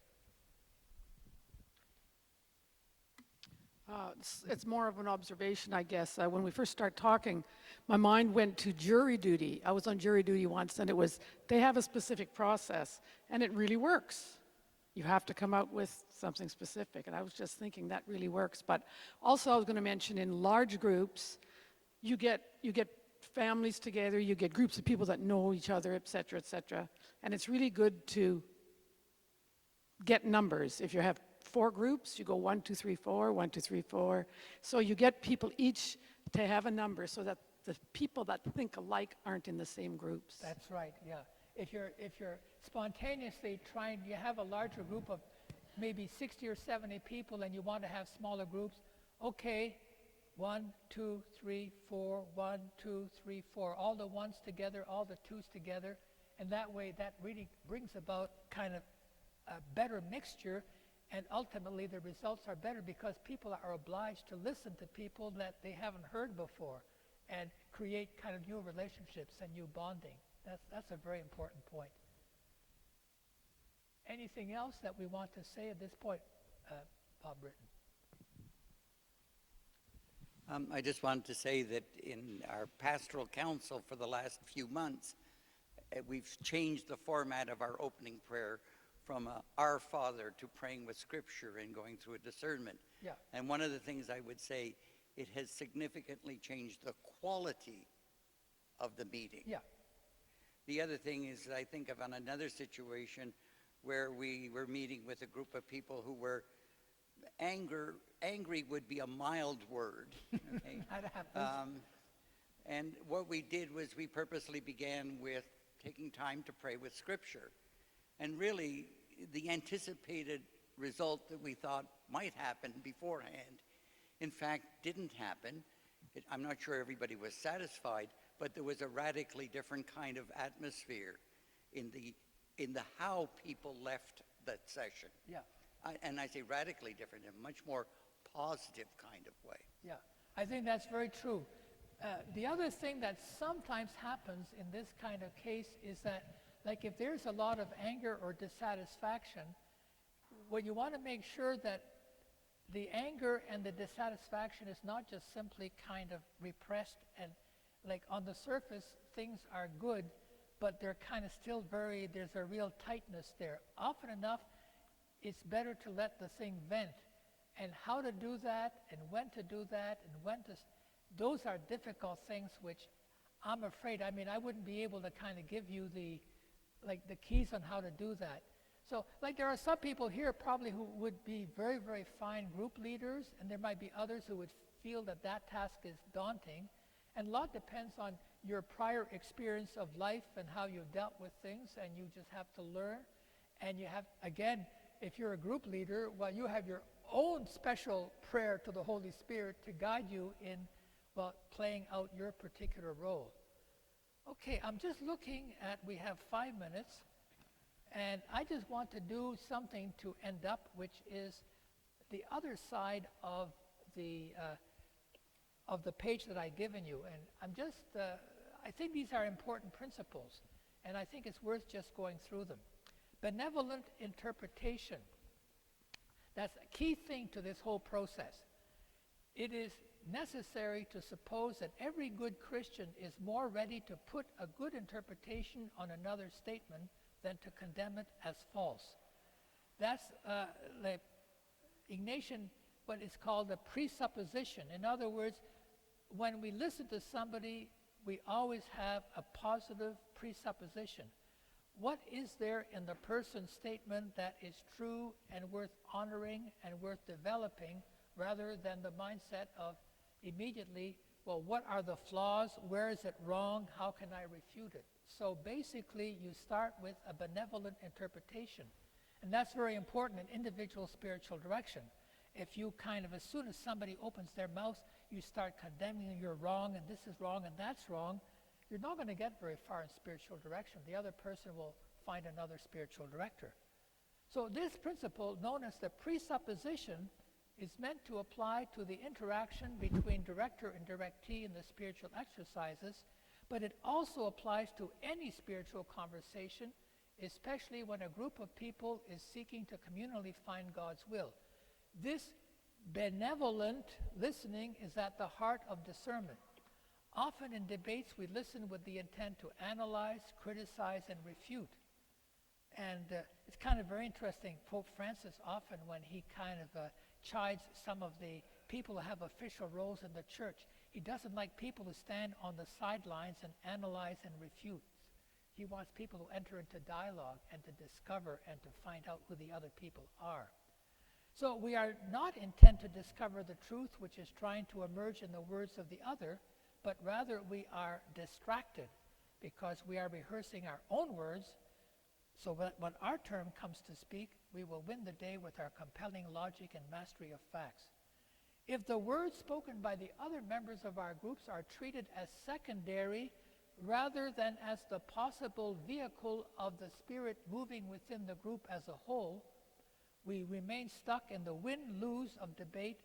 It's more of an observation, I guess. When we first started talking, my mind went to jury duty. I was on jury duty once, and they have a specific process, and it really works. You have to come out with something specific, and I was just thinking that really works. But also, I was going to mention in large groups, you get families together, you get groups of people that know each other, et cetera, and it's really good to get numbers. If you have 4 groups, you go 1, 2, 3, 4, 1, 2, 3, 4. So you get people each to have a number so that the people that think alike aren't in the same groups. That's right, yeah. If you're spontaneously trying, you have a larger group of maybe 60 or 70 people and you want to have smaller groups, okay, 1, 2, 3, 4, 1, 2, 3, 4, all the ones together, all the twos together, and that way that really brings about kind of a better mixture, and ultimately the results are better because people are obliged to listen to people that they haven't heard before and create kind of new relationships and new bonding. That's a very important point. Anything else that we want to say at this point, Bob Britton? I just wanted to say that in our pastoral council for the last few months, we've changed the format of our opening prayer from Our Father to praying with Scripture and going through a discernment. Yeah. And one of the things I would say, it has significantly changed the quality of the meeting. Yeah. The other thing is, I think of on another situation where we were meeting with a group of people who were angry would be a mild word. Okay? That happens. And what we did was we purposely began with taking time to pray with Scripture. And really, the anticipated result that we thought might happen beforehand, in fact, didn't happen. I'm not sure everybody was satisfied, but there was a radically different kind of atmosphere in the how people left that session. Yeah. And I say radically different, in a much more positive kind of way. Yeah, I think that's very true. The other thing that sometimes happens in this kind of case is that, like, if there's a lot of anger or dissatisfaction, what you want to make sure that the anger and the dissatisfaction is not just simply kind of repressed and, like, on the surface things are good, but they're kind of still there's a real tightness there. Often enough, it's better to let the thing vent. And how to do that, and when to do that, and when to, those are difficult things which I'm afraid, I wouldn't be able to kind of give you the keys on how to do that. So, like, there are some people here probably who would be very, very fine group leaders, and there might be others who would feel that task is daunting. And a lot depends on your prior experience of life and how you've dealt with things, and you just have to learn. And you have, again, if you're a group leader, well, you have your own special prayer to the Holy Spirit to guide you in, well, playing out your particular role. Okay, I'm just looking at, we have 5 minutes, and I just want to do something to end up, which is the other side of the page that I've given you. And I'm just, I think these are important principles, and I think it's worth just going through them. Benevolent interpretation. That's a key thing to this whole process. It is necessary to suppose that every good Christian is more ready to put a good interpretation on another statement than to condemn it as false. That's the Ignatian, what is called a presupposition. In other words, when we listen to somebody, we always have a positive presupposition. What is there in the person's statement that is true and worth honoring and worth developing, rather than the mindset of immediately, well, what are the flaws? Where is it wrong? How can I refute it? So basically, you start with a benevolent interpretation. And that's very important in individual spiritual direction. If you kind of, as soon as somebody opens their mouth, you start condemning, you're wrong, and this is wrong, and that's wrong, you're not going to get very far in spiritual direction. The other person will find another spiritual director. So this principle, known as the presupposition, is meant to apply to the interaction between director and directee in the spiritual exercises, but it also applies to any spiritual conversation, especially when a group of people is seeking to communally find God's will. This Benevolent listening is at the heart of discernment. Often in debates, we listen with the intent to analyze, criticize, and refute. And it's kind of very interesting. Pope Francis often, when he kind of chides some of the people who have official roles in the church, he doesn't like people who stand on the sidelines and analyze and refute. He wants people who enter into dialogue and to discover and to find out who the other people are. So we are not intent to discover the truth which is trying to emerge in the words of the other, but rather we are distracted because we are rehearsing our own words, so that when our turn comes to speak, we will win the day with our compelling logic and mastery of facts. If the words spoken by the other members of our groups are treated as secondary rather than as the possible vehicle of the Spirit moving within the group as a whole, we remain stuck in the win-lose of debate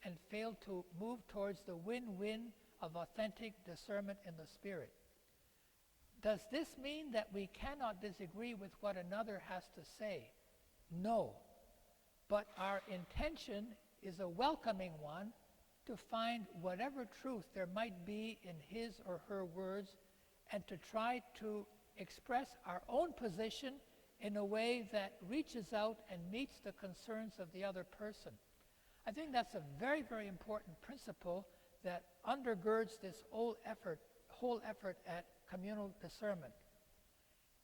and fail to move towards the win-win of authentic discernment in the Spirit. Does this mean that we cannot disagree with what another has to say? No. But our intention is a welcoming one to find whatever truth there might be in his or her words and to try to express our own position in a way that reaches out and meets the concerns of the other person. I think that's a very, very important principle that undergirds this whole effort at communal discernment.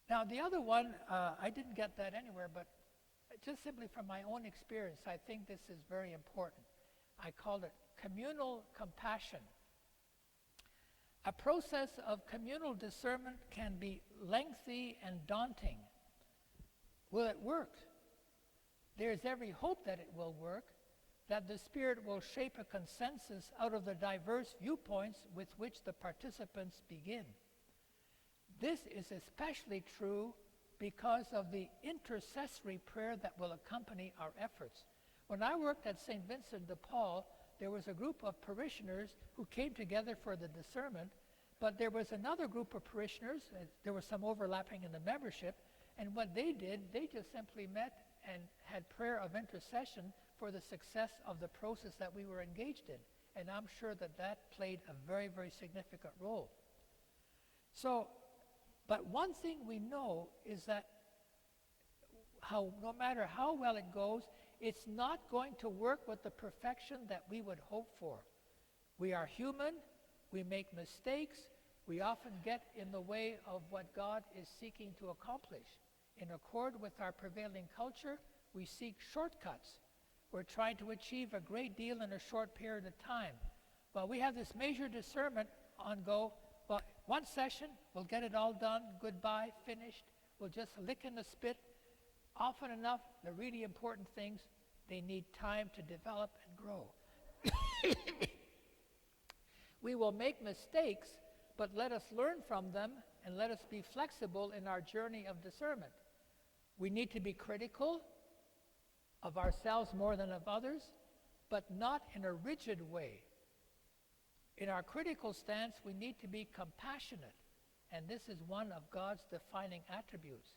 Now, the other one, I didn't get that anywhere, but just simply from my own experience, I think this is very important. I called it communal compassion. A process of communal discernment can be lengthy and daunting. Will it work? There's every hope that it will work, that the Spirit will shape a consensus out of the diverse viewpoints with which the participants begin. This is especially true because of the intercessory prayer that will accompany our efforts. When I worked at St. Vincent de Paul, there was a group of parishioners who came together for the discernment, but there was another group of parishioners, there was some overlapping in the membership, and what they did, they just simply met and had prayer of intercession for the success of the process that we were engaged in. And I'm sure that that played a very, very significant role. So, but one thing we know is that no matter how well it goes, it's not going to work with the perfection that we would hope for. We are human, we make mistakes, we often get in the way of what God is seeking to accomplish. In accord with our prevailing culture, we seek shortcuts. We're trying to achieve a great deal in a short period of time. Well, we have this major discernment on go. Well, one session, we'll get it all done, goodbye, finished. We'll just lick in the spit. Often enough, the really important things, they need time to develop and grow. We will make mistakes, but let us learn from them and let us be flexible in our journey of discernment. We need to be critical of ourselves more than of others, but not in a rigid way. In our critical stance, we need to be compassionate, and this is one of God's defining attributes.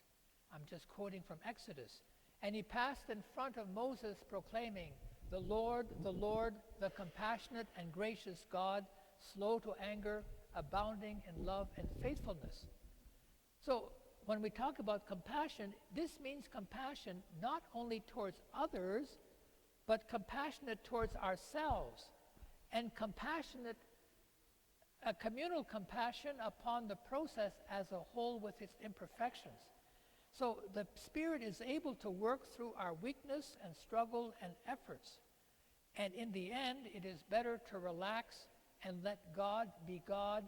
I'm just quoting from Exodus. And he passed in front of Moses proclaiming, the Lord, the compassionate and gracious God, slow to anger, abounding in love and faithfulness. So when we talk about compassion, this means compassion not only towards others, but compassionate towards ourselves, and a communal compassion upon the process as a whole with its imperfections. So the Spirit is able to work through our weakness and struggle and efforts. And in the end, it is better to relax and let God be God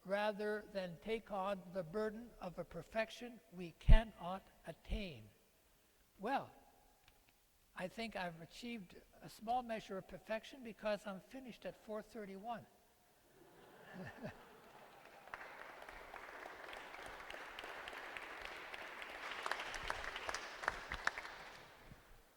rather than take on the burden of a perfection we cannot attain. Well, I think I've achieved a small measure of perfection because I'm finished at 4:31.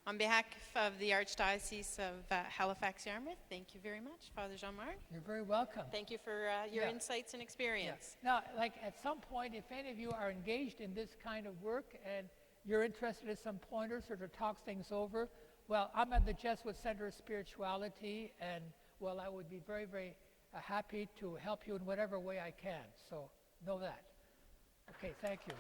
On behalf of the Archdiocese of Halifax-Yarmouth, thank you very much, Father Jean-Marc. You're very welcome. Thank you for your Yeah. insights and experience. Now, like at some point, if any of you are engaged in this kind of work and you're interested in some pointers or to talk things over, Well, I'm at the Jesuit Center of Spirituality, and, well, I would be very, very happy to help you in whatever way I can. So know that. Okay, thank you.